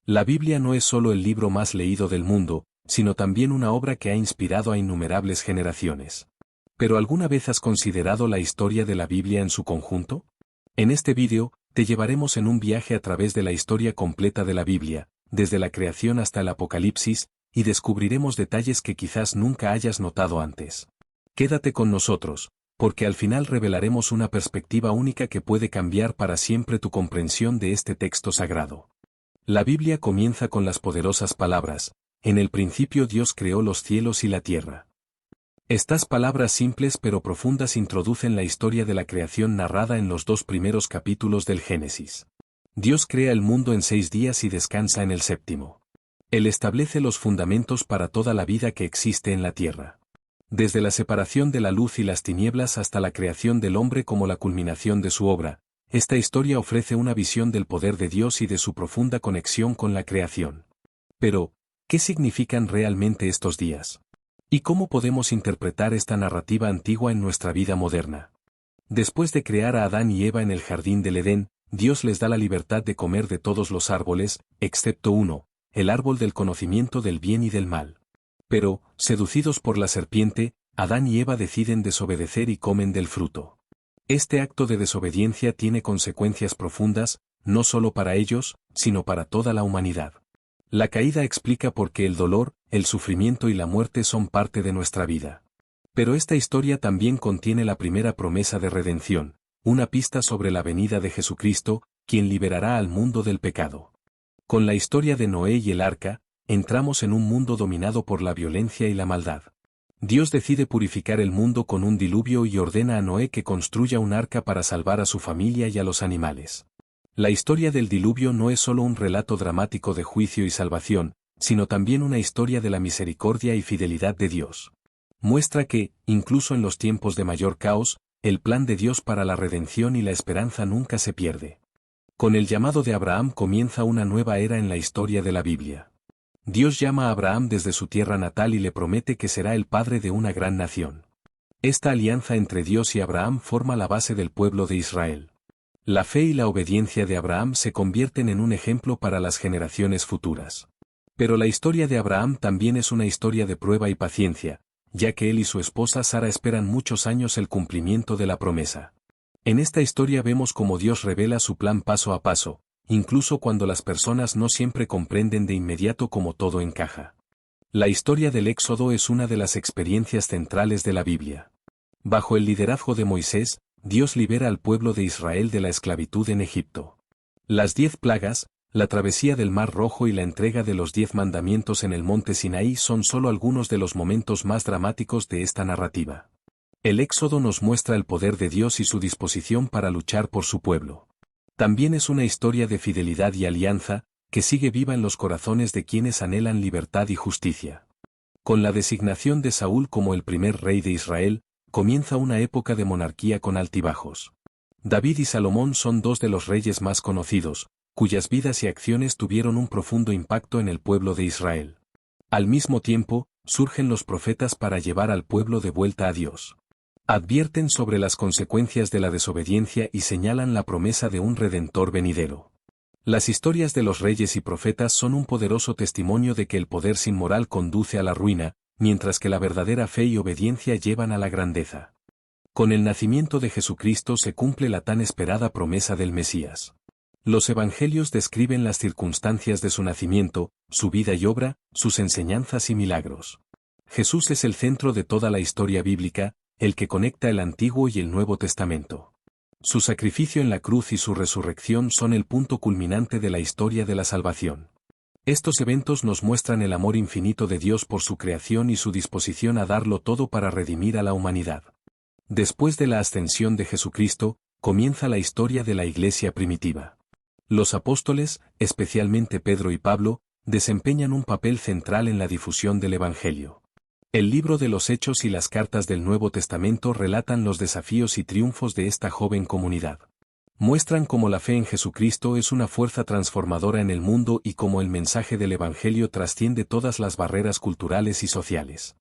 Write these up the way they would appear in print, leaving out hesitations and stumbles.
La Biblia no es solo el libro más leído del mundo, sino también una obra que ha inspirado a innumerables generaciones. ¿Pero alguna vez has considerado la historia de la Biblia en su conjunto? En este vídeo, te llevaremos en un viaje a través de la historia completa de la Biblia, desde la creación hasta el Apocalipsis, y descubriremos detalles que quizás nunca hayas notado antes. Quédate con nosotros, porque al final revelaremos una perspectiva única que puede cambiar para siempre tu comprensión de este texto sagrado. La Biblia comienza con las poderosas palabras: en el principio Dios creó los cielos y la tierra. Estas palabras simples pero profundas introducen la historia de la creación narrada en los 2 primeros capítulos del Génesis. Dios crea el mundo en 6 días y descansa en el séptimo. Él establece los fundamentos para toda la vida que existe en la tierra. Desde la separación de la luz y las tinieblas hasta la creación del hombre como la culminación de su obra, esta historia ofrece una visión del poder de Dios y de su profunda conexión con la creación. Pero, ¿qué significan realmente estos días? ¿Y cómo podemos interpretar esta narrativa antigua en nuestra vida moderna? Después de crear a Adán y Eva en el jardín del Edén, Dios les da la libertad de comer de todos los árboles, excepto uno, el árbol del conocimiento del bien y del mal. Pero, seducidos por la serpiente, Adán y Eva deciden desobedecer y comen del fruto. Este acto de desobediencia tiene consecuencias profundas, no solo para ellos, sino para toda la humanidad. La caída explica por qué el dolor, el sufrimiento y la muerte son parte de nuestra vida. Pero esta historia también contiene la primera promesa de redención, una pista sobre la venida de Jesucristo, quien liberará al mundo del pecado. Con la historia de Noé y el arca, entramos en un mundo dominado por la violencia y la maldad. Dios decide purificar el mundo con un diluvio y ordena a Noé que construya un arca para salvar a su familia y a los animales. La historia del diluvio no es solo un relato dramático de juicio y salvación, sino también una historia de la misericordia y fidelidad de Dios. Muestra que, incluso en los tiempos de mayor caos, el plan de Dios para la redención y la esperanza nunca se pierde. Con el llamado de Abraham comienza una nueva era en la historia de la Biblia. Dios llama a Abraham desde su tierra natal y le promete que será el padre de una gran nación. Esta alianza entre Dios y Abraham forma la base del pueblo de Israel. La fe y la obediencia de Abraham se convierten en un ejemplo para las generaciones futuras. Pero la historia de Abraham también es una historia de prueba y paciencia, ya que él y su esposa Sara esperan muchos años el cumplimiento de la promesa. En esta historia vemos cómo Dios revela su plan paso a paso, incluso cuando las personas no siempre comprenden de inmediato cómo todo encaja. La historia del Éxodo es una de las experiencias centrales de la Biblia. Bajo el liderazgo de Moisés, Dios libera al pueblo de Israel de la esclavitud en Egipto. Las 10 plagas, la travesía del Mar Rojo y la entrega de los 10 mandamientos en el monte Sinaí son solo algunos de los momentos más dramáticos de esta narrativa. El Éxodo nos muestra el poder de Dios y su disposición para luchar por su pueblo. También es una historia de fidelidad y alianza, que sigue viva en los corazones de quienes anhelan libertad y justicia. Con la designación de Saúl como el primer rey de Israel, comienza una época de monarquía con altibajos. David y Salomón son 2 de los reyes más conocidos, cuyas vidas y acciones tuvieron un profundo impacto en el pueblo de Israel. Al mismo tiempo, surgen los profetas para llevar al pueblo de vuelta a Dios. Advierten sobre las consecuencias de la desobediencia y señalan la promesa de un redentor venidero. Las historias de los reyes y profetas son un poderoso testimonio de que el poder sin moral conduce a la ruina, mientras que la verdadera fe y obediencia llevan a la grandeza. Con el nacimiento de Jesucristo se cumple la tan esperada promesa del Mesías. Los evangelios describen las circunstancias de su nacimiento, su vida y obra, sus enseñanzas y milagros. Jesús es el centro de toda la historia bíblica, el que conecta el Antiguo y el Nuevo Testamento. Su sacrificio en la cruz y su resurrección son el punto culminante de la historia de la salvación. Estos eventos nos muestran el amor infinito de Dios por su creación y su disposición a darlo todo para redimir a la humanidad. Después de la ascensión de Jesucristo, comienza la historia de la Iglesia primitiva. Los apóstoles, especialmente Pedro y Pablo, desempeñan un papel central en la difusión del Evangelio. El libro de los Hechos y las cartas del Nuevo Testamento relatan los desafíos y triunfos de esta joven comunidad. Muestran cómo la fe en Jesucristo es una fuerza transformadora en el mundo y cómo el mensaje del Evangelio trasciende todas las barreras culturales y sociales.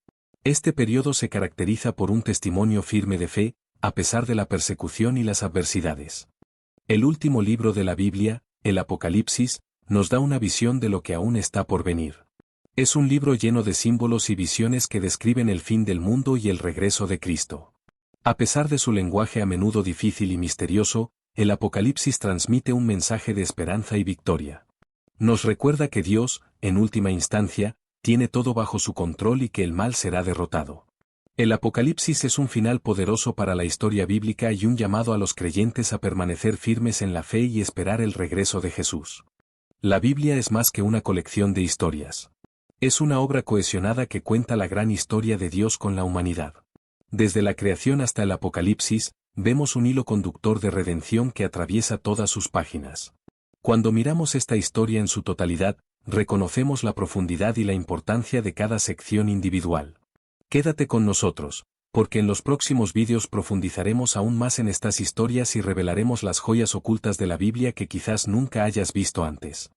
Este periodo se caracteriza por un testimonio firme de fe, a pesar de la persecución y las adversidades. El último libro de la Biblia, el Apocalipsis, nos da una visión de lo que aún está por venir. Es un libro lleno de símbolos y visiones que describen el fin del mundo y el regreso de Cristo. A pesar de su lenguaje a menudo difícil y misterioso, el Apocalipsis transmite un mensaje de esperanza y victoria. Nos recuerda que Dios, en última instancia, tiene todo bajo su control y que el mal será derrotado. El Apocalipsis es un final poderoso para la historia bíblica y un llamado a los creyentes a permanecer firmes en la fe y esperar el regreso de Jesús. La Biblia es más que una colección de historias. Es una obra cohesionada que cuenta la gran historia de Dios con la humanidad. Desde la creación hasta el Apocalipsis, vemos un hilo conductor de redención que atraviesa todas sus páginas. Cuando miramos esta historia en su totalidad, reconocemos la profundidad y la importancia de cada sección individual. Quédate con nosotros, porque en los próximos vídeos profundizaremos aún más en estas historias y revelaremos las joyas ocultas de la Biblia que quizás nunca hayas visto antes.